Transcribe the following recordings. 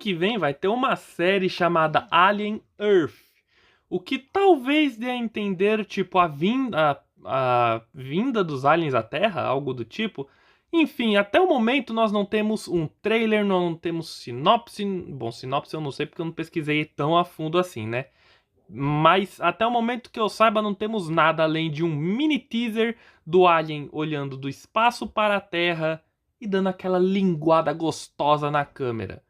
que vem vai ter uma série chamada Alien Earth. O que talvez dê a entender, tipo, a vinda dos aliens à Terra, algo do tipo. Enfim, até o momento nós não temos um trailer, não temos sinopse. Bom, sinopse eu não sei porque eu não pesquisei tão a fundo assim, né? Mas até o momento que eu saiba, não temos nada além de um mini teaser do Alien olhando do espaço para a Terra e dando aquela linguada gostosa na câmera.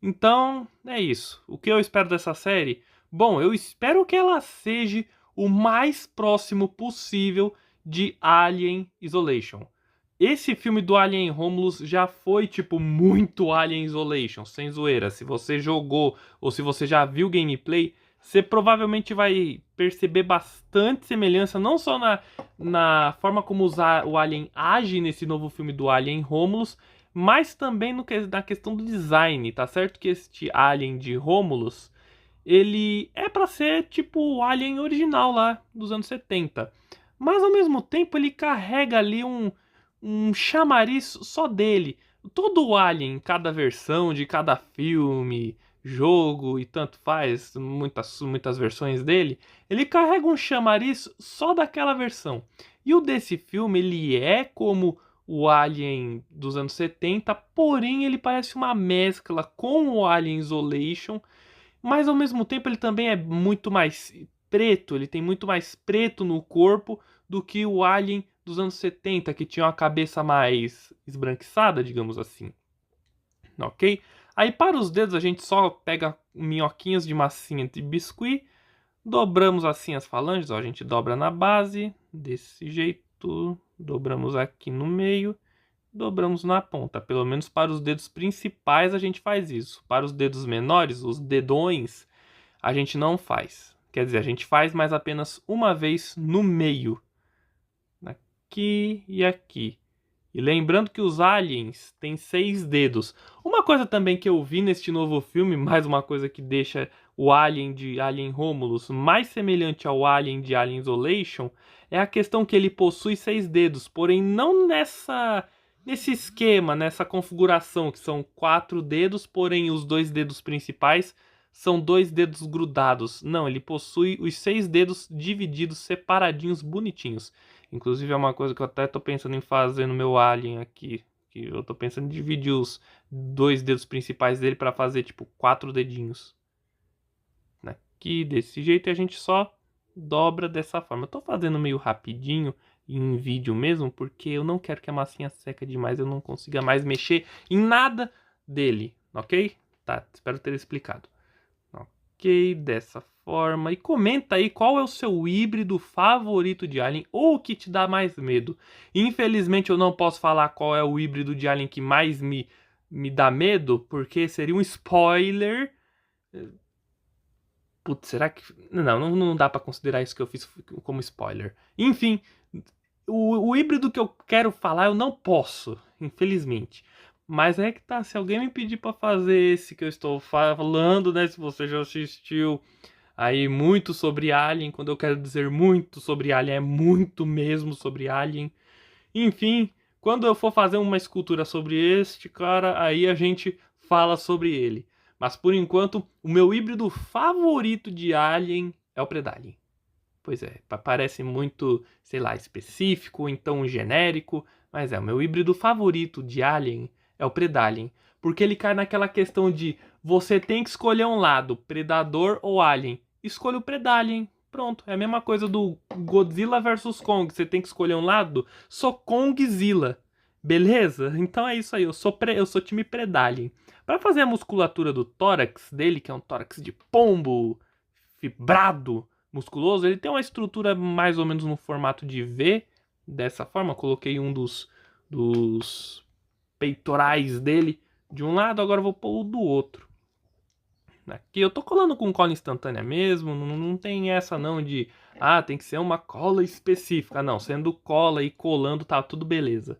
Então, é isso. O que eu espero dessa série? Bom, eu espero que ela seja o mais próximo possível de Alien Isolation. Esse filme do Alien Romulus já foi, tipo, muito Alien Isolation, sem zoeira. Se você jogou ou se você já viu gameplay, você provavelmente vai perceber bastante semelhança, não só na forma como o Alien age nesse novo filme do Alien Romulus, mas também na questão do design. Tá certo que este Alien de Romulus, ele é pra ser tipo o Alien original lá dos anos 70. Mas ao mesmo tempo ele carrega ali um chamariz só dele. Todo o Alien, cada versão de cada filme, jogo e tanto faz, muitas versões dele, ele carrega um chamariz só daquela versão. E o desse filme, ele é como o Alien dos anos 70, porém ele parece uma mescla com o Alien Isolation, mas ao mesmo tempo ele também é muito mais preto, ele tem muito mais preto no corpo do que o Alien dos anos 70, que tinha uma cabeça mais esbranquiçada, digamos assim. Ok? Aí para os dedos a gente só pega minhoquinhas de massinha de biscuit, dobramos assim as falanges, ó, a gente dobra na base, desse jeito, dobramos aqui no meio, dobramos na ponta. Pelo menos para os dedos principais a gente faz isso. Para os dedos menores, os dedões, a gente não faz. Quer dizer, a gente faz, mas apenas uma vez no meio. Aqui e aqui. E lembrando que os aliens têm 6 dedos. Uma coisa também que eu vi neste novo filme, mais uma coisa que deixa o Alien de Alien Romulus mais semelhante ao Alien de Alien Isolation, é a questão que ele possui 6 dedos, porém não nesse esquema, nessa configuração, que são 4 dedos, porém os 2 dedos principais são 2 dedos grudados. Não, ele possui os 6 dedos divididos, separadinhos, bonitinhos. Inclusive é uma coisa que eu até tô pensando em fazer no meu Alien aqui. Que eu tô pensando em dividir os 2 dedos principais dele para fazer tipo 4 dedinhos. Aqui, desse jeito, e a gente só dobra dessa forma. Eu tô fazendo meio rapidinho em vídeo mesmo, porque eu não quero que a massinha seca demais, eu não consiga mais mexer em nada dele, ok? Tá, espero ter explicado. Ok, dessa forma. E comenta aí qual é o seu híbrido favorito de Alien ou o que te dá mais medo. Infelizmente eu não posso falar qual é o híbrido de Alien que mais me dá medo, porque seria um spoiler. Putz, será que... Não dá pra considerar isso que eu fiz como spoiler. Enfim, o híbrido que eu quero falar eu não posso, infelizmente. Mas é que tá, se alguém me pedir pra fazer esse que eu estou falando, né? Se você já assistiu aí muito sobre Alien, quando eu quero dizer muito sobre Alien, é muito mesmo sobre Alien. Enfim, quando eu for fazer uma escultura sobre este cara, aí a gente fala sobre ele. Mas por enquanto, o meu híbrido favorito de Alien é o Predalien. Pois é, parece muito, sei lá, específico, então genérico, mas o meu híbrido favorito de Alien é o Predalien, porque ele cai naquela questão de você tem que escolher um lado, Predador ou Alien. Escolha o Predalien. Pronto, é a mesma coisa do Godzilla versus Kong, você tem que escolher um lado, sou Kongzilla. Beleza? Então é isso aí, eu sou time Predalien. Para fazer a musculatura do tórax dele, que é um tórax de pombo, fibrado, musculoso, ele tem uma estrutura mais ou menos no formato de V, dessa forma. Coloquei um dos peitorais dele de um lado, agora eu vou pôr o do outro. Aqui eu tô colando com cola instantânea mesmo, não tem essa não de tem que ser uma cola específica. Não, sendo cola e colando tá tudo beleza.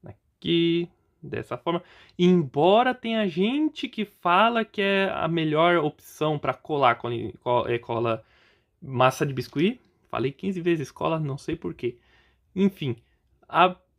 Aqui, dessa forma. Embora tenha gente que fala que é a melhor opção para colar cola massa de biscuit. Falei 15 vezes cola, não sei porquê. Enfim,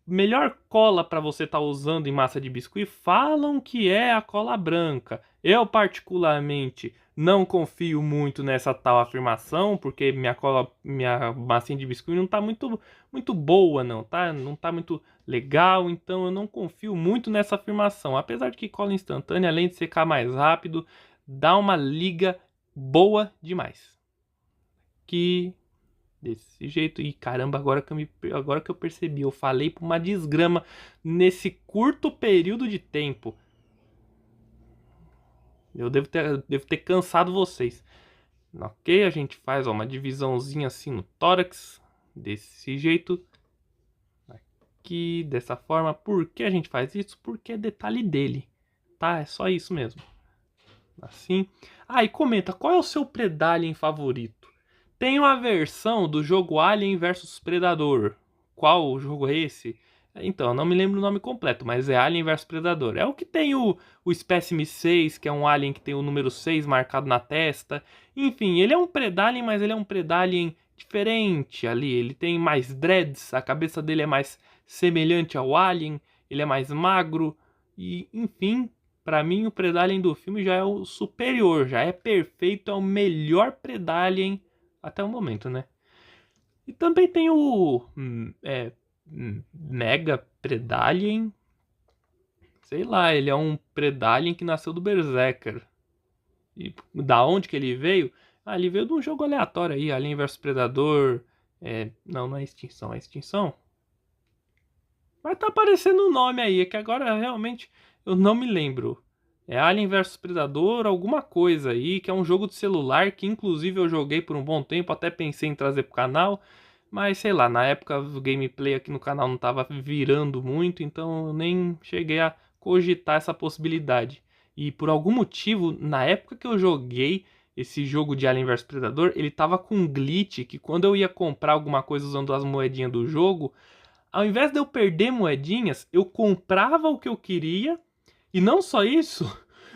melhor cola para você estar usando em massa de biscuit falam que é a cola branca. Eu particularmente não confio muito nessa tal afirmação, porque minha massinha de biscuit não tá muito boa não, tá? Não tá muito legal, então eu não confio muito nessa afirmação. Apesar de que cola instantânea, além de secar mais rápido, dá uma liga boa demais. Que desse jeito. E caramba, agora que eu percebi, eu falei por uma desgrama nesse curto período de tempo. Eu devo ter cansado vocês. Ok, a gente faz ó, uma divisãozinha assim no tórax. Desse jeito. Aqui, dessa forma. Por que a gente faz isso? Porque é detalhe dele. Tá? É só isso mesmo. Assim. Ah, e comenta, qual é o seu Predalien favorito? Tem uma versão do jogo Alien vs Predador. Qual jogo é esse? Então, eu não me lembro o nome completo, mas é Alien vs Predador. É o que tem o Specimen 6, que é um alien que tem o número 6 marcado na testa. Enfim, ele é um Predalien, mas ele é um Predalien diferente ali. Ele tem mais dreads, a cabeça dele é mais semelhante ao alien, ele é mais magro. E, enfim, pra mim o Predalien do filme já é o superior, já é perfeito, é o melhor Predalien até o momento, né? E também tem o Mega Predalien. Sei lá, ele é um Predalien que nasceu do Berserker. E da onde que ele veio? Ah, ele veio de um jogo aleatório aí, Alien vs Predador. Não é extinção, é extinção. Mas tá aparecendo um nome aí, é que agora realmente eu não me lembro. É Alien vs Predador, alguma coisa aí, que é um jogo de celular que inclusive eu joguei por um bom tempo, até pensei em trazer pro canal, mas sei lá, na época o gameplay aqui no canal não tava virando muito, então eu nem cheguei a cogitar essa possibilidade. E por algum motivo, na época que eu joguei esse jogo de Alien vs Predador, ele tava com um glitch que quando eu ia comprar alguma coisa usando as moedinhas do jogo, ao invés de eu perder moedinhas, eu comprava o que eu queria, e não só isso,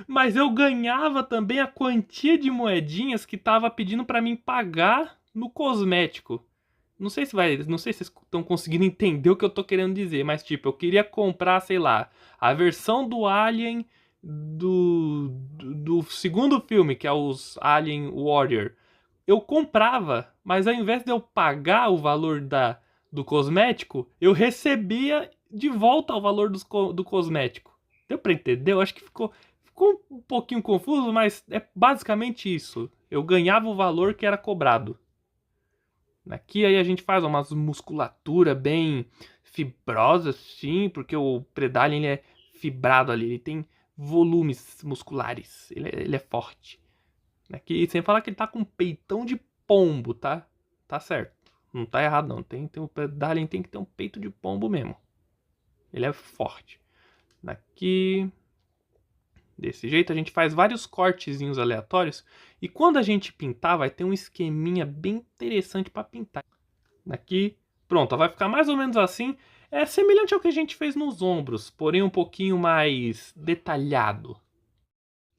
mas eu ganhava também a quantia de moedinhas que tava pedindo para mim pagar no cosmético. Não sei se vocês estão conseguindo entender o que eu tô querendo dizer, mas tipo, eu queria comprar, sei lá, a versão do Alien do segundo filme, que é os Alien Warrior. Eu comprava, mas ao invés de eu pagar o valor do cosmético, eu recebia de volta o valor do cosmético. Deu pra entender? Eu acho que ficou um pouquinho confuso, mas é basicamente isso. Eu ganhava o valor que era cobrado. Aqui aí a gente faz umas musculatura bem fibrosa, sim, porque o Predalien ele é fibrado ali, ele tem volumes musculares, ele é forte. Aqui, sem falar que ele tá com um peitão de pombo, tá? Tá certo. Não tá errado, não. O Predalien tem que ter um peito de pombo mesmo. Ele é forte. Aqui. Desse jeito, a gente faz vários cortezinhos aleatórios. E quando a gente pintar, vai ter um esqueminha bem interessante para pintar. Aqui, pronto, vai ficar mais ou menos assim. É semelhante ao que a gente fez nos ombros, porém um pouquinho mais detalhado.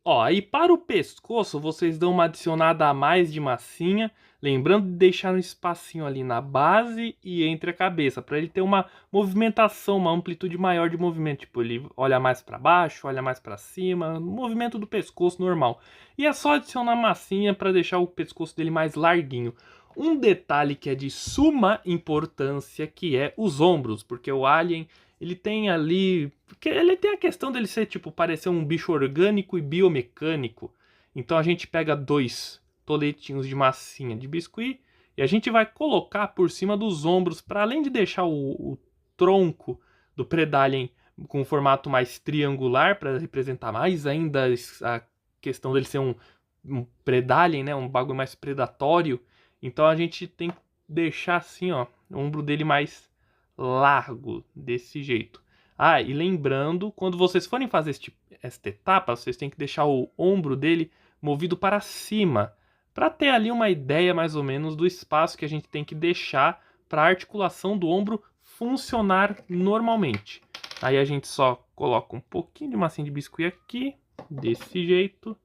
Ó, e para o pescoço, vocês dão uma adicionada a mais de massinha, lembrando de deixar um espacinho ali na base e entre a cabeça, para ele ter uma movimentação, uma amplitude maior de movimento, tipo, ele olha mais para baixo, olha mais para cima, movimento do pescoço normal. E é só adicionar massinha para deixar o pescoço dele mais larguinho. Um detalhe que é de suma importância, que é os ombros, porque o alien ele tem ali. Porque ele tem a questão dele ser, tipo, parecer um bicho orgânico e biomecânico. Então a gente pega dois toletinhos de massinha de biscuit e a gente vai colocar por cima dos ombros, para além de deixar o tronco do Predalien com um formato mais triangular, para representar mais ainda a questão dele ser um Predalien, né? Um bagulho mais predatório. Então a gente tem que deixar assim, ó, o ombro dele mais largo, desse jeito. Ah, e lembrando, quando vocês forem fazer esta etapa, vocês têm que deixar o ombro dele movido para cima, para ter ali uma ideia mais ou menos do espaço que a gente tem que deixar para a articulação do ombro funcionar normalmente. Aí a gente só coloca um pouquinho de massinha de biscuit aqui, desse jeito,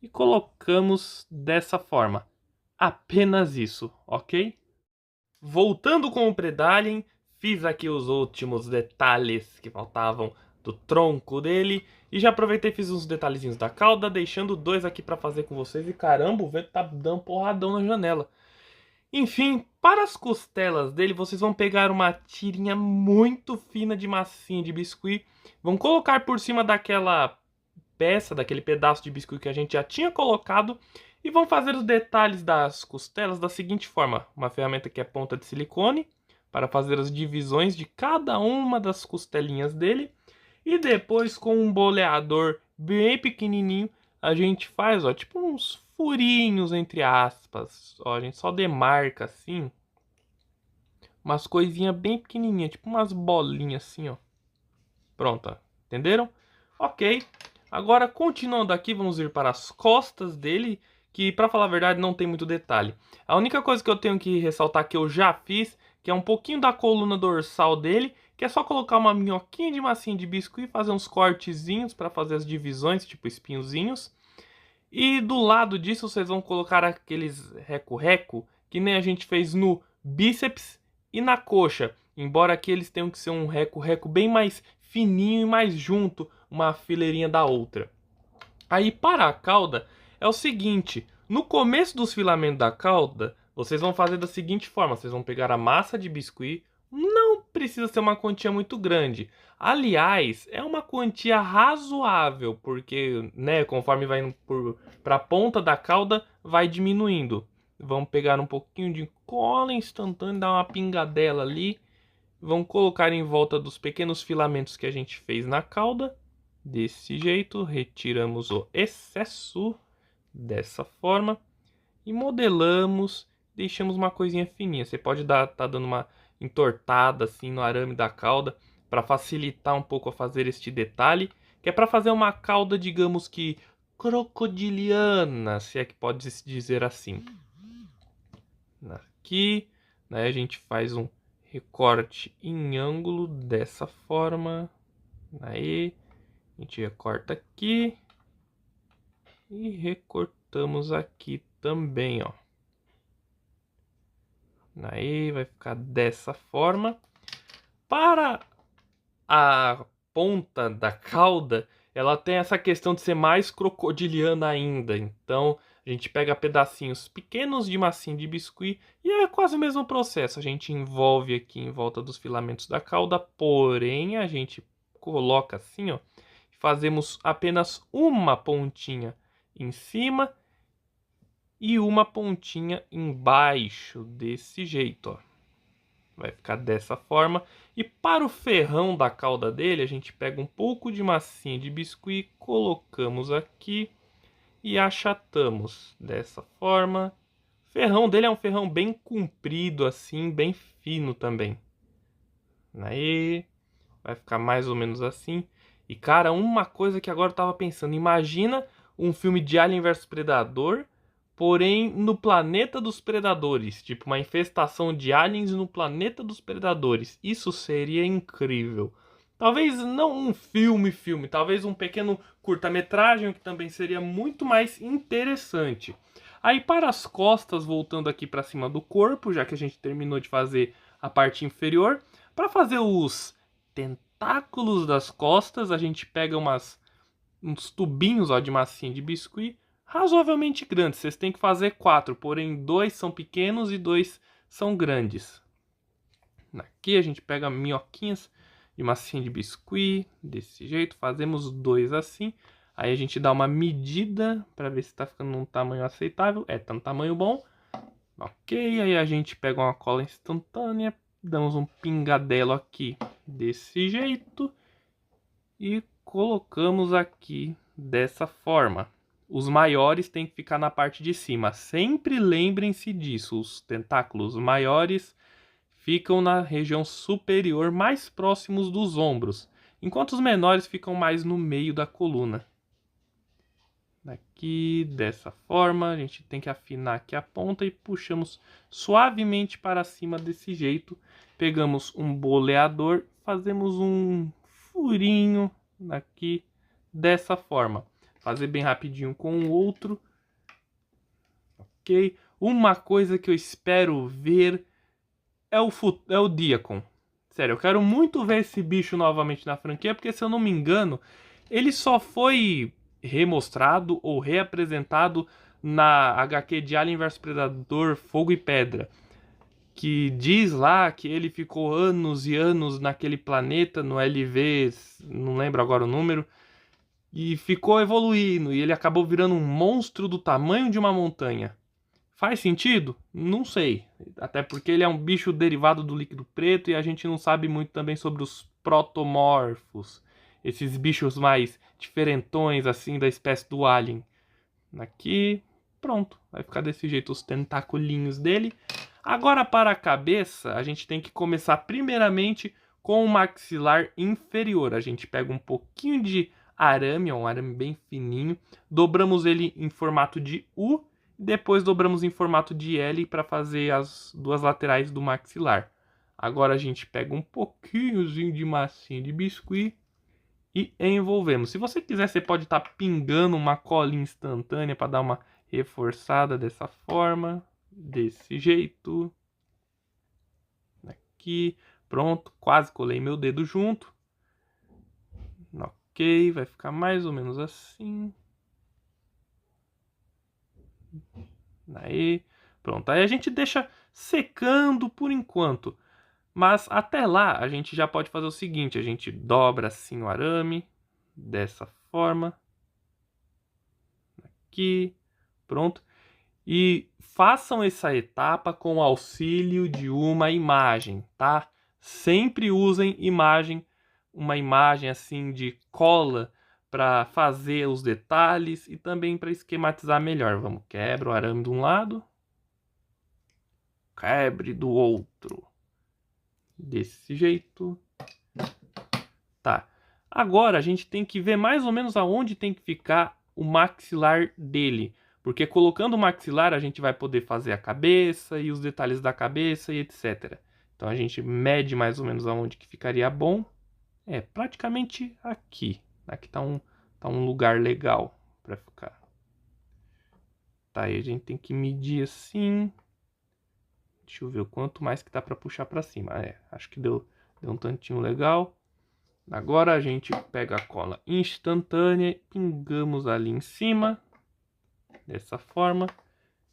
e colocamos dessa forma. Apenas isso, ok? Voltando com o Predalien, fiz aqui os últimos detalhes que faltavam do tronco dele. E já aproveitei e fiz uns detalhezinhos da cauda, deixando dois aqui pra fazer com vocês. E caramba, o vento tá dando porradão na janela. Enfim, para as costelas dele, vocês vão pegar uma tirinha muito fina de massinha de biscuit. Vão colocar por cima daquela peça, daquele pedaço de biscuit que a gente já tinha colocado. E vão fazer os detalhes das costelas da seguinte forma. Uma ferramenta que é ponta de silicone, para fazer as divisões de cada uma das costelinhas dele. E depois com um boleador bem pequenininho, a gente faz, ó, tipo uns furinhos entre aspas. Ó, a gente só demarca assim umas coisinhas bem pequenininhas, tipo umas bolinhas assim, ó. Pronto, ó. Entenderam? Ok. Agora, continuando aqui, vamos ir para as costas dele, que, para falar a verdade, não tem muito detalhe. A única coisa que eu tenho que ressaltar que eu já fiz, que é um pouquinho da coluna dorsal dele, que é só colocar uma minhoquinha de massinha de biscuit e fazer uns cortezinhos para fazer as divisões, tipo espinhozinhos. E do lado disso, vocês vão colocar aqueles reco-reco, que nem a gente fez no bíceps e na coxa. Embora aqui eles tenham que ser um reco-reco bem mais fininho e mais junto, uma fileirinha da outra. Aí para a cauda é o seguinte, no começo dos filamentos da cauda, vocês vão fazer da seguinte forma, vocês vão pegar a massa de biscuit, não precisa ser uma quantia muito grande. Aliás, é uma quantia razoável, porque, né, conforme vai indo para a ponta da cauda, vai diminuindo. Vamos pegar um pouquinho de cola instantânea, dar uma pingadela ali. Vão colocar em volta dos pequenos filamentos que a gente fez na cauda. Desse jeito, retiramos o excesso dessa forma e modelamos, deixamos uma coisinha fininha. Você pode tá dando uma entortada assim no arame da cauda para facilitar um pouco a fazer este detalhe, que é para fazer uma cauda, digamos que crocodiliana, se é que pode se dizer assim. Aqui, né, a gente faz um recorte em ângulo dessa forma. Aí, a gente recorta aqui e recortamos aqui também, ó. Aí vai ficar dessa forma. Para a ponta da cauda, ela tem essa questão de ser mais crocodiliana ainda. Então, a gente pega pedacinhos pequenos de massinha de biscuit e é quase o mesmo processo. A gente envolve aqui em volta dos filamentos da cauda, porém a gente coloca assim, ó. Fazemos apenas uma pontinha em cima e uma pontinha embaixo, desse jeito, ó. Vai ficar dessa forma. E para o ferrão da cauda dele, a gente pega um pouco de massinha de biscuit, colocamos aqui e achatamos dessa forma. O ferrão dele é um ferrão bem comprido assim, bem fino também. Aí, vai ficar mais ou menos assim. E cara, uma coisa que agora eu tava pensando, imagina um filme de Alien vs Predador, porém no planeta dos predadores, tipo uma infestação de aliens no planeta dos predadores. Isso seria incrível. Talvez não um filme, talvez um pequeno curta-metragem que também seria muito mais interessante. Aí para as costas, voltando aqui para cima do corpo, já que a gente terminou de fazer a parte inferior, para fazer os tentáculos das costas, a gente pega uns tubinhos, ó, de massinha de biscuit razoavelmente grandes. Vocês têm que fazer 4, porém 2 são pequenos e 2 são grandes. Aqui a gente pega minhoquinhas de massinha de biscuit, desse jeito, fazemos 2 assim. Aí a gente dá uma medida para ver se está ficando num tamanho aceitável. Tá um tamanho bom. Ok, aí a gente pega uma cola instantânea, damos um pingadelo aqui desse jeito e colocamos aqui dessa forma. Os maiores têm que ficar na parte de cima. Sempre lembrem-se disso. Os tentáculos maiores ficam na região superior, mais próximos dos ombros, enquanto os menores ficam mais no meio da coluna. Aqui, dessa forma, a gente tem que afinar aqui a ponta e puxamos suavemente para cima desse jeito. Pegamos um boleador, fazemos um furinho aqui dessa forma. Fazer bem rapidinho com o outro. Ok? Uma coisa que eu espero ver é o Deacon. Sério, eu quero muito ver esse bicho novamente na franquia, porque se eu não me engano, ele só foi remostrado ou reapresentado na HQ de Alien vs Predador Fogo e Pedra, que diz lá que ele ficou anos e anos naquele planeta, no LV, não lembro agora o número, e ficou evoluindo, e ele acabou virando um monstro do tamanho de uma montanha. Faz sentido? Não sei. Até porque ele é um bicho derivado do líquido preto e a gente não sabe muito também sobre os protomorfos. Esses bichos mais diferentões, assim, da espécie do alien. Aqui, pronto. Vai ficar desse jeito os tentaculinhos dele. Agora, para a cabeça, a gente tem que começar primeiramente com o maxilar inferior. A gente pega um pouquinho de arame, um arame bem fininho, dobramos ele em formato de U, depois dobramos em formato de L para fazer as duas laterais do maxilar. Agora a gente pega um pouquinhozinho de massinha de biscuit e envolvemos. Se você quiser, você pode estar pingando uma colinha instantânea para dar uma reforçada dessa forma, desse jeito. Aqui, pronto, quase colei meu dedo junto. Ok, vai ficar mais ou menos assim. Aí, pronto. Aí a gente deixa secando por enquanto. Mas até lá a gente já pode fazer o seguinte: a gente dobra assim o arame, dessa forma. Aqui, pronto. E façam essa etapa com o auxílio de uma imagem, tá? Sempre usem uma imagem assim de cola para fazer os detalhes e também para esquematizar melhor. Vamos, quebra o arame de um lado, quebre do outro. Desse jeito. Tá. Agora a gente tem que ver mais ou menos aonde tem que ficar o maxilar dele. Porque colocando o maxilar a gente vai poder fazer a cabeça e os detalhes da cabeça e etc. Então a gente mede mais ou menos aonde que ficaria bom. É, praticamente aqui. Aqui tá um lugar legal para ficar. Tá, aí a gente tem que medir assim. Deixa eu ver o quanto mais que dá para puxar para cima. É, acho que deu um tantinho legal. Agora a gente pega a cola instantânea, pingamos ali em cima, dessa forma.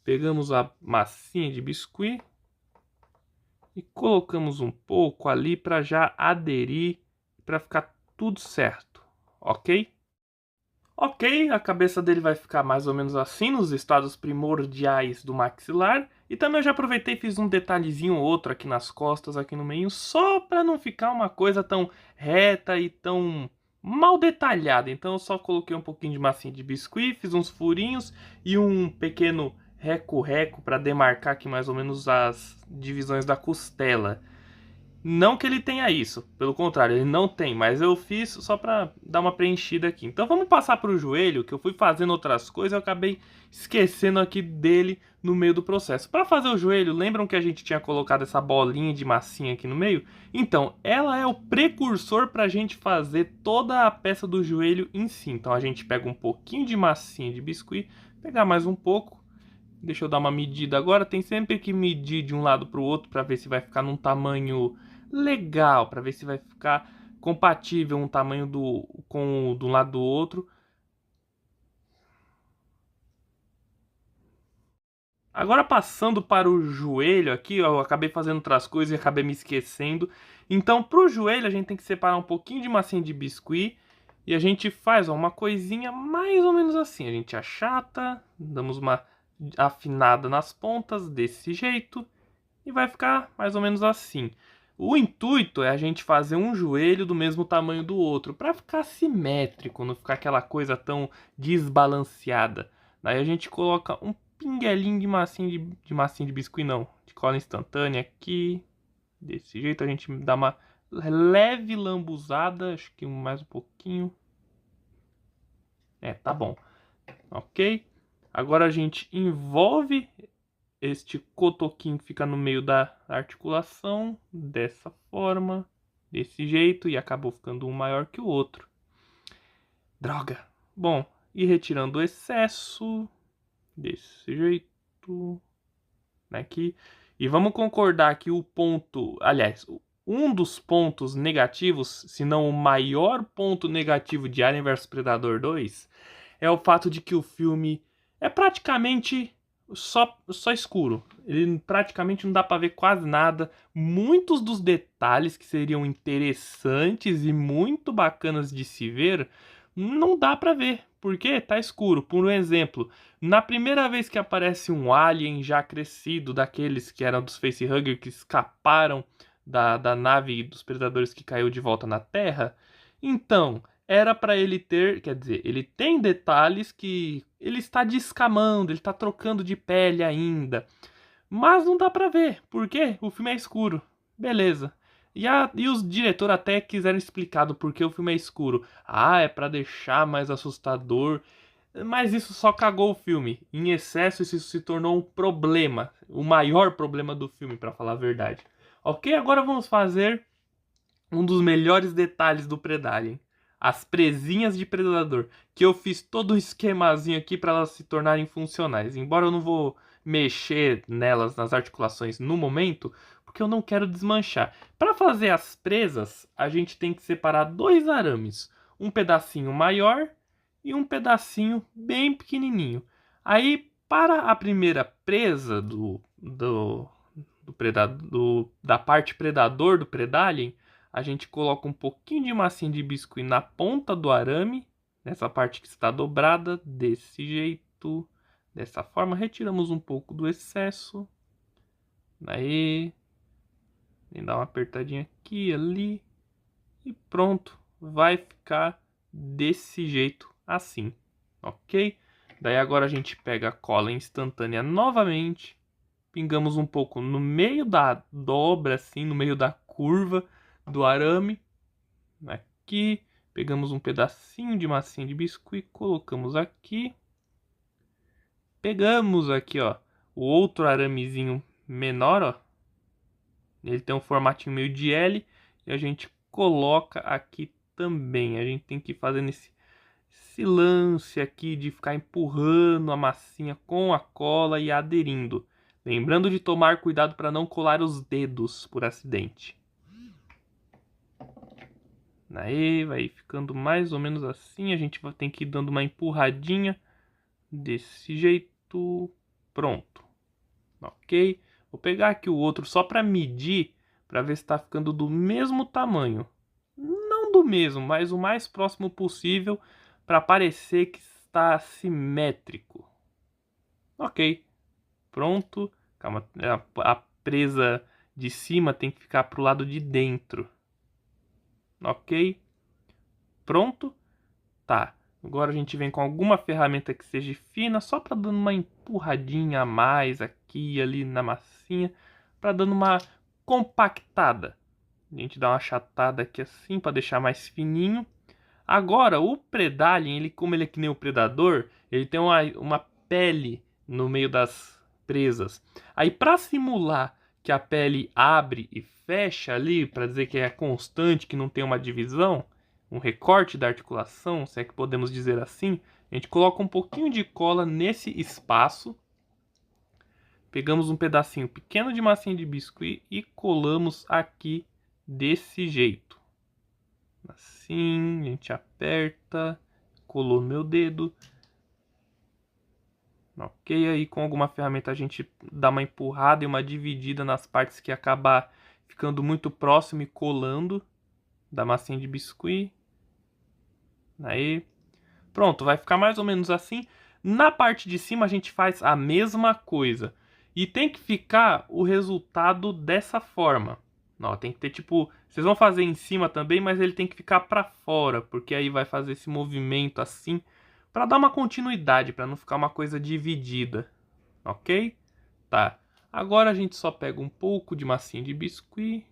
Pegamos a massinha de biscuit e colocamos um pouco ali para já aderir, para ficar tudo certo, ok? Ok, a cabeça dele vai ficar mais ou menos assim, nos estados primordiais do maxilar. E também eu já aproveitei e fiz um detalhezinho ou outro aqui nas costas, aqui no meio, só para não ficar uma coisa tão reta e tão mal detalhada. Então eu só coloquei um pouquinho de massinha de biscuit, fiz uns furinhos e um pequeno reco-reco para demarcar aqui mais ou menos as divisões da costela. Não que ele tenha isso, pelo contrário, ele não tem, mas eu fiz só pra dar uma preenchida aqui. Então vamos passar pro joelho, que eu fui fazendo outras coisas e eu acabei esquecendo aqui dele no meio do processo. Para fazer o joelho, lembram que a gente tinha colocado essa bolinha de massinha aqui no meio? Então, ela é o precursor pra gente fazer toda a peça do joelho em si. Então a gente pega um pouquinho de massinha de biscuit, pegar mais um pouco. Deixa eu dar uma medida agora. Tem sempre que medir de um lado para o outro para ver se vai ficar num tamanho legal, para ver se vai ficar compatível um tamanho com do lado do outro. Agora passando para o joelho aqui, eu acabei fazendo outras coisas e acabei me esquecendo. Então, para o joelho a gente tem que separar um pouquinho de massinha de biscuit e a gente faz uma coisinha mais ou menos assim. A gente achata, damos uma afinada nas pontas desse jeito e vai ficar mais ou menos assim. O intuito é a gente fazer um joelho do mesmo tamanho do outro, para ficar simétrico, não ficar aquela coisa tão desbalanceada. Daí a gente coloca um pinguelinho de massinha de biscuit, não, de cola instantânea aqui. Desse jeito a gente dá uma leve lambuzada, acho que mais um pouquinho. É, tá bom. Ok? Agora a gente envolve este cotoquinho que fica no meio da articulação, dessa forma, desse jeito, e acabou ficando um maior que o outro. Droga! Bom, e retirando o excesso, desse jeito, aqui. E vamos concordar que o ponto, aliás, Um dos pontos negativos, se não o maior ponto negativo de Alien vs Predador 2, é o fato de que o filme é praticamente só escuro. Ele praticamente não dá pra ver quase nada. Muitos dos detalhes que seriam interessantes e muito bacanas de se ver, não dá pra ver, porque tá escuro. Por um exemplo, na primeira vez que aparece um alien já crescido, daqueles que eram dos facehugger que escaparam da nave dos predadores que caiu de volta na Terra, então era para ele ter, quer dizer, ele tem detalhes que ele está descamando, ele está trocando de pele ainda, mas não dá para ver, porque o filme é escuro. Beleza. E os diretores até quiseram explicar do porquê o filme é escuro. Ah, é para deixar mais assustador. Mas isso só cagou o filme. Em excesso, isso se tornou um problema. O maior problema do filme, para falar a verdade. Ok, agora vamos fazer um dos melhores detalhes do Predalien. As presinhas de predador, que eu fiz todo um esquemazinho aqui para elas se tornarem funcionais. Embora eu não vou mexer nelas nas articulações no momento, porque eu não quero desmanchar. Para fazer as presas, a gente tem que separar dois arames, um pedacinho maior e um pedacinho bem pequenininho. Aí, para a primeira presa da parte predador do Predalien, a gente coloca um pouquinho de massinha de biscuit na ponta do arame, nessa parte que está dobrada, desse jeito. Dessa forma, retiramos um pouco do excesso. Aí, dá uma apertadinha aqui, ali. E pronto, vai ficar desse jeito assim, ok? Daí agora a gente pega a cola instantânea novamente, pingamos um pouco no meio da dobra, assim, no meio da curva do arame, aqui, pegamos um pedacinho de massinha de biscuit, colocamos aqui, pegamos aqui, ó, o outro aramezinho menor, ó, ele tem um formatinho meio de L, e a gente coloca aqui também. A gente tem que ir fazendo esse lance aqui de ficar empurrando a massinha com a cola e aderindo. Lembrando de tomar cuidado para não colar os dedos por acidente. Aí vai ficando mais ou menos assim. A gente vai ter que ir dando uma empurradinha desse jeito. Pronto. Ok? Vou pegar aqui o outro só para medir, para ver se está ficando do mesmo tamanho. Não do mesmo, mas o mais próximo possível para parecer que está simétrico. Ok, pronto. Calma, a presa de cima tem que ficar pro lado de dentro. Ok, pronto. Tá, agora a gente vem com alguma ferramenta que seja fina, só para dando uma empurradinha a mais aqui e ali na massinha, para dando uma compactada. A gente dá uma achatada aqui assim para deixar mais fininho. Agora, o Predalien, ele, como ele é que nem o Predador, ele tem uma pele no meio das presas. Aí, para simular que a pele abre e fecha ali, para dizer que é constante, que não tem uma divisão, um recorte da articulação, se é que podemos dizer assim, a gente coloca um pouquinho de cola nesse espaço, pegamos um pedacinho pequeno de massinha de biscuit e colamos aqui desse jeito. Assim, a gente aperta, colou no meu dedo. Ok, aí com alguma ferramenta a gente dá uma empurrada e uma dividida nas partes que acabar ficando muito próximo e colando da massinha de biscuit. Aí, pronto, vai ficar mais ou menos assim. Na parte de cima a gente faz a mesma coisa. E tem que ficar o resultado dessa forma. Ó, tem que ter tipo, vocês vão fazer em cima também, mas ele tem que ficar para fora, porque aí vai fazer esse movimento assim, para dar uma continuidade, para não ficar uma coisa dividida, ok? Tá. Agora a gente só pega um pouco de massinha de biscuit,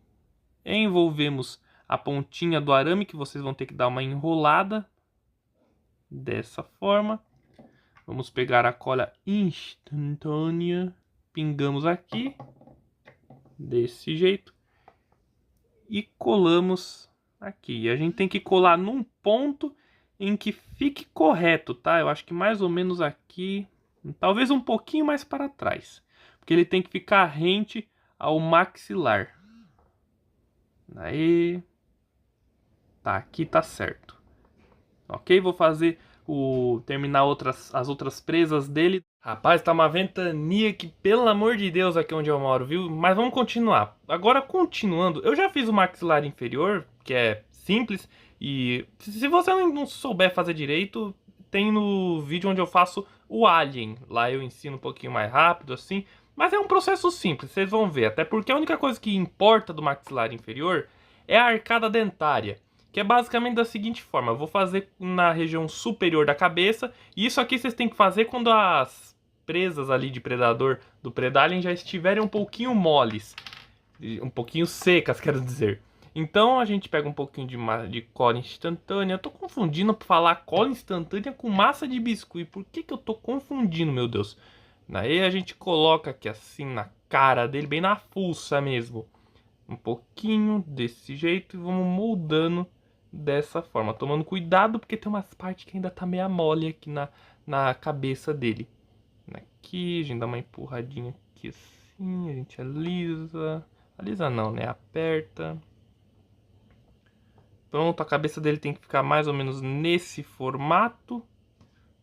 envolvemos a pontinha do arame, que vocês vão ter que dar uma enrolada dessa forma. Vamos pegar a cola instantânea, pingamos aqui desse jeito e colamos aqui. E a gente tem que colar num ponto em que fique correto, tá? Eu acho que mais ou menos aqui, talvez um pouquinho mais para trás, porque ele tem que ficar rente ao maxilar. Aí, tá, aqui tá certo. Ok, vou fazer terminar as outras presas dele. Rapaz, tá uma ventania que, pelo amor de Deus, aqui onde eu moro, viu? Mas vamos continuar. Agora, continuando, eu já fiz o maxilar inferior, que é simples, e se você não souber fazer direito, tem no vídeo onde eu faço o alien. Lá eu ensino um pouquinho mais rápido, assim, mas é um processo simples, vocês vão ver. Até porque a única coisa que importa do maxilar inferior é a arcada dentária, que é basicamente da seguinte forma: eu vou fazer na região superior da cabeça, e isso aqui vocês têm que fazer quando as presas ali de predador do Predalien já estiverem um pouquinho moles, um pouquinho secas, quero dizer. Então a gente pega um pouquinho de cola instantânea. Eu tô confundindo pra falar cola instantânea com massa de biscuit. Por que eu tô confundindo, meu Deus? Daí a gente coloca aqui assim na cara dele, bem na fuça mesmo. Um pouquinho desse jeito e vamos moldando dessa forma. Tomando cuidado porque tem umas partes que ainda tá meio mole aqui na cabeça dele. Aqui, a gente dá uma empurradinha aqui assim, a gente alisa. Alisa não, né? Aperta. Pronto, a cabeça dele tem que ficar mais ou menos nesse formato.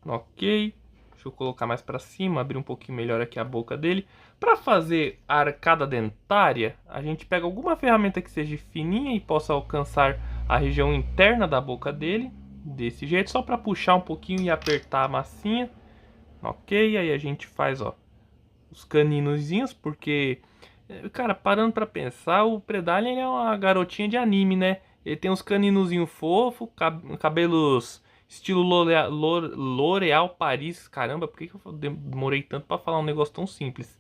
Ok. Deixa eu colocar mais para cima, abrir um pouquinho melhor aqui a boca dele. Para fazer a arcada dentária, a gente pega alguma ferramenta que seja fininha e possa alcançar a região interna da boca dele. Desse jeito, só para puxar um pouquinho e apertar a massinha. Ok, aí a gente faz, ó, os caninozinhos, porque, cara, parando pra pensar, o Predalien é uma garotinha de anime, né? Ele tem uns caninozinhos fofos, cabelos estilo L'Oréal Paris. Caramba, por que eu demorei tanto pra falar um negócio tão simples?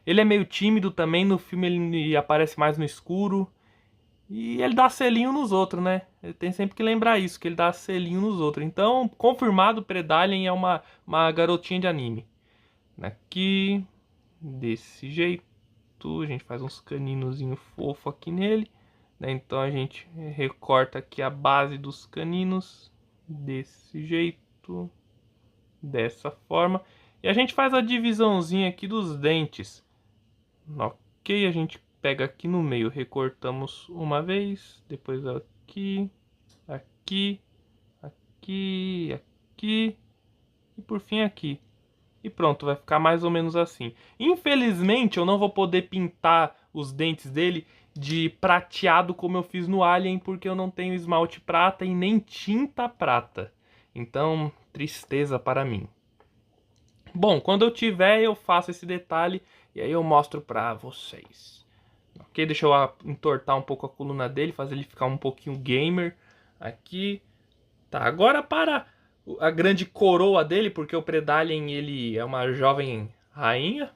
Ele é meio tímido também, no filme ele aparece mais no escuro. E ele dá selinho nos outros, né? Ele tem sempre que lembrar isso, que ele dá selinho nos outros. Então, confirmado, Predalien é uma garotinha de anime. Aqui, desse jeito, a gente faz uns caninozinhos fofo aqui nele, né? Então a gente recorta aqui a base dos caninos desse jeito, dessa forma, e a gente faz a divisãozinha aqui dos dentes. Ok, a gente pega aqui no meio, recortamos uma vez, depois aqui, aqui, aqui, aqui e por fim aqui. E pronto, vai ficar mais ou menos assim. Infelizmente, eu não vou poder pintar os dentes dele de prateado como eu fiz no Alien, porque eu não tenho esmalte prata e nem tinta prata. Então, tristeza para mim. Bom, quando eu tiver, eu faço esse detalhe e aí eu mostro pra vocês. Ok, deixa eu entortar um pouco a coluna dele, fazer ele ficar um pouquinho gamer aqui. Tá, agora para a grande coroa dele, porque o Predalien ele é uma jovem rainha,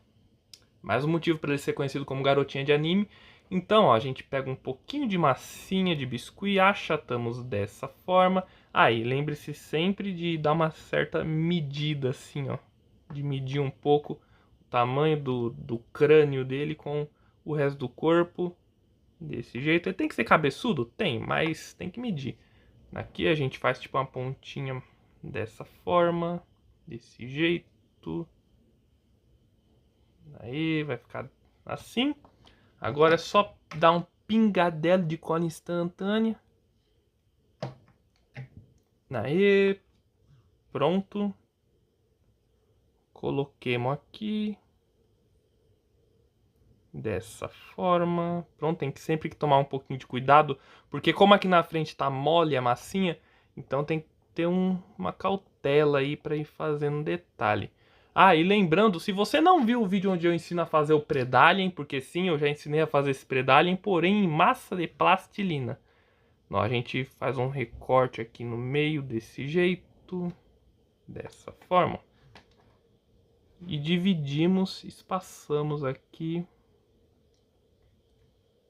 mais um motivo para ele ser conhecido como garotinha de anime. Então, ó, a gente pega um pouquinho de massinha de biscuit, achatamos dessa forma. Aí, lembre-se sempre de dar uma certa medida assim, ó, de medir um pouco o tamanho do crânio dele com o resto do corpo. Desse jeito, ele tem que ser cabeçudo? Tem, mas tem que medir. Aqui a gente faz tipo uma pontinha dessa forma, desse jeito. Aí vai ficar assim. Agora é só dar um pingadelo de cola instantânea. Aí, pronto. Coloquemos aqui. Dessa forma. Pronto, tem que sempre que tomar um pouquinho de cuidado, porque como aqui na frente tá mole a massinha, então tem que ter uma cautela aí para ir fazendo detalhe. Ah, e lembrando, se você não viu o vídeo onde eu ensino a fazer o Predalien, porque sim, eu já ensinei a fazer esse Predalien, porém em massa de plastilina. Então, a gente faz um recorte aqui no meio desse jeito, dessa forma. E dividimos, espaçamos aqui.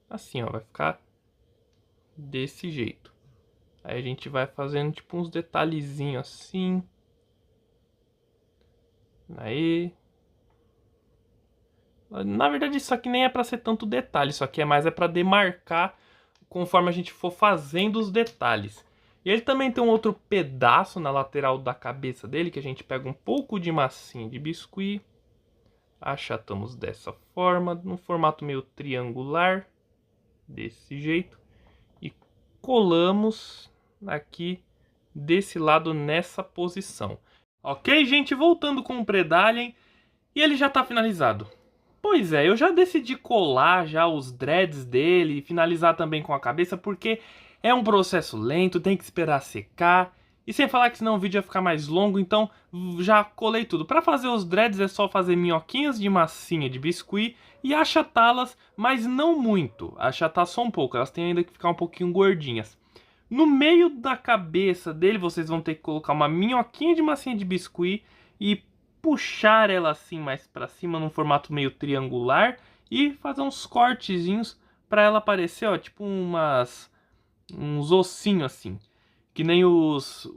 Assim, ó, vai ficar desse jeito. Aí a gente vai fazendo tipo uns detalhezinhos assim. Aí. Na verdade isso aqui nem é para ser tanto detalhe, isso aqui é mais para demarcar conforme a gente for fazendo os detalhes. E ele também tem um outro pedaço na lateral da cabeça dele, que a gente pega um pouco de massinha de biscuit, achatamos dessa forma, num formato meio triangular, desse jeito. colamos aqui desse lado nessa posição. Ok, gente? Voltando com o Predalien, e ele já tá finalizado. Pois é, eu já decidi colar já os dreads dele e finalizar também com a cabeça, porque é um processo lento, tem que esperar secar. E sem falar que senão o vídeo ia ficar mais longo, então já colei tudo. Para fazer os dreads é só fazer minhoquinhas de massinha de biscuit e achatá-las, mas não muito. Achatar só um pouco, elas têm ainda que ficar um pouquinho gordinhas. No meio da cabeça dele vocês vão ter que colocar uma minhoquinha de massinha de biscuit e puxar ela assim mais para cima num formato meio triangular e fazer uns cortezinhos para ela aparecer, ó, tipo uns ossinhos assim, que nem os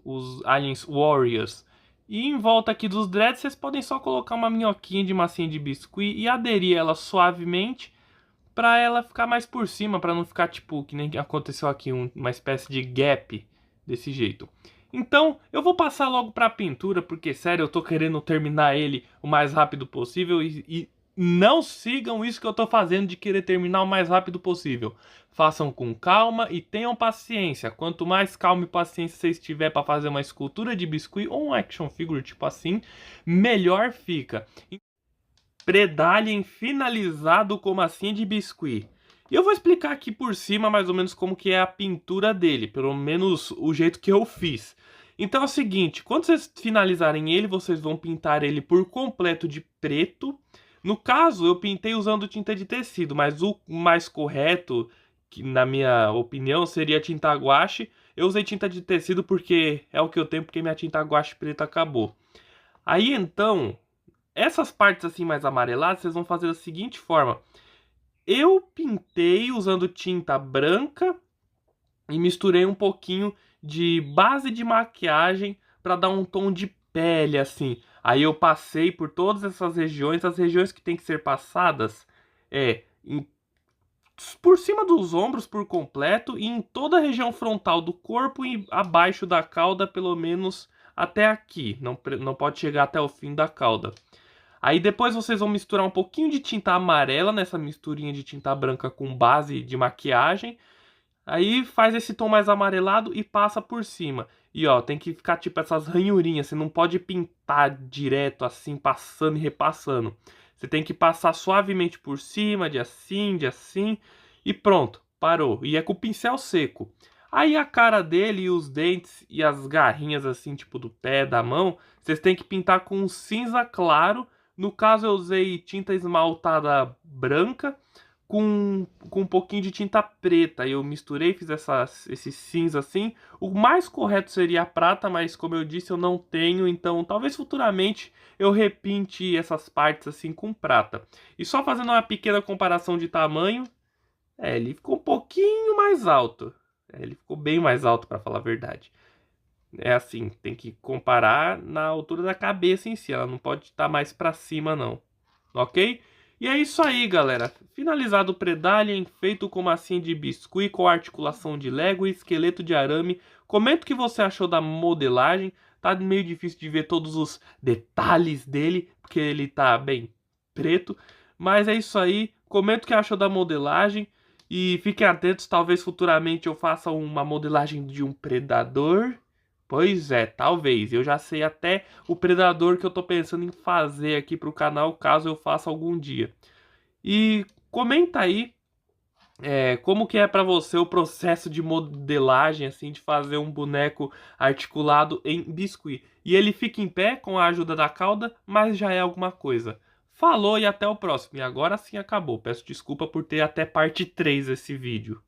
Aliens Warriors. E em volta aqui dos dreads vocês podem só colocar uma minhoquinha de massinha de biscuit e aderir ela suavemente para ela ficar mais por cima, para não ficar tipo que nem aconteceu aqui, uma espécie de gap desse jeito. Então, eu vou passar logo para a pintura, porque sério, eu tô querendo terminar ele o mais rápido possível e não sigam isso que eu tô fazendo de querer terminar o mais rápido possível. Façam com calma e tenham paciência. Quanto mais calma e paciência vocês tiver para fazer uma escultura de biscuit ou um action figure tipo assim, melhor fica. Predalien finalizado com massinha de biscuit. E eu vou explicar aqui por cima mais ou menos como que é a pintura dele, pelo menos o jeito que eu fiz. Então é o seguinte, quando vocês finalizarem ele, vocês vão pintar ele por completo de preto. No caso, eu pintei usando tinta de tecido, mas o mais correto, que na minha opinião, seria tinta guache. Eu usei tinta de tecido porque é o que eu tenho, porque minha tinta guache preta acabou. Aí então, essas partes assim mais amareladas, vocês vão fazer da seguinte forma. Eu pintei usando tinta branca e misturei um pouquinho de base de maquiagem para dar um tom de pele assim. Aí eu passei por todas essas regiões, as regiões que tem que ser passadas por cima dos ombros por completo e em toda a região frontal do corpo e abaixo da cauda, pelo menos até aqui. Não pode chegar até o fim da cauda. Aí depois vocês vão misturar um pouquinho de tinta amarela nessa misturinha de tinta branca com base de maquiagem. Aí faz esse tom mais amarelado e passa por cima. E ó, tem que ficar tipo essas ranhurinhas. Você não pode pintar direto assim, passando e repassando. Você tem que passar suavemente por cima, de assim, e pronto, parou. E é com o pincel seco. Aí a cara dele e os dentes e as garrinhas assim, tipo do pé, da mão, vocês têm que pintar com um cinza claro. No caso eu usei tinta esmaltada branca com um pouquinho de tinta preta. Eu misturei, fiz esse cinza assim. O mais correto seria a prata, mas como eu disse, eu não tenho. Então talvez futuramente eu repinte essas partes assim com prata. E só fazendo uma pequena comparação de tamanho, ele ficou um pouquinho mais alto. Ele ficou bem mais alto, para falar a verdade. É assim, tem que comparar na altura da cabeça em si. Ela não pode estar mais para cima, não. Ok? E é isso aí, galera. Finalizado o Predalien, feito com massinha de biscuit, com articulação de Lego e esqueleto de arame. Comenta o que você achou da modelagem. Tá meio difícil de ver todos os detalhes dele, porque ele tá bem preto. Mas é isso aí. Comenta o que achou da modelagem. E fiquem atentos, talvez futuramente eu faça uma modelagem de um predador. Pois é, talvez. Eu já sei até o predador que eu tô pensando em fazer aqui pro canal, caso eu faça algum dia. E comenta aí como que é pra você o processo de modelagem, assim, de fazer um boneco articulado em biscuit. E ele fica em pé com a ajuda da cauda, mas já é alguma coisa. Falou e até o próximo. E agora sim acabou. Peço desculpa por ter até parte 3 esse vídeo.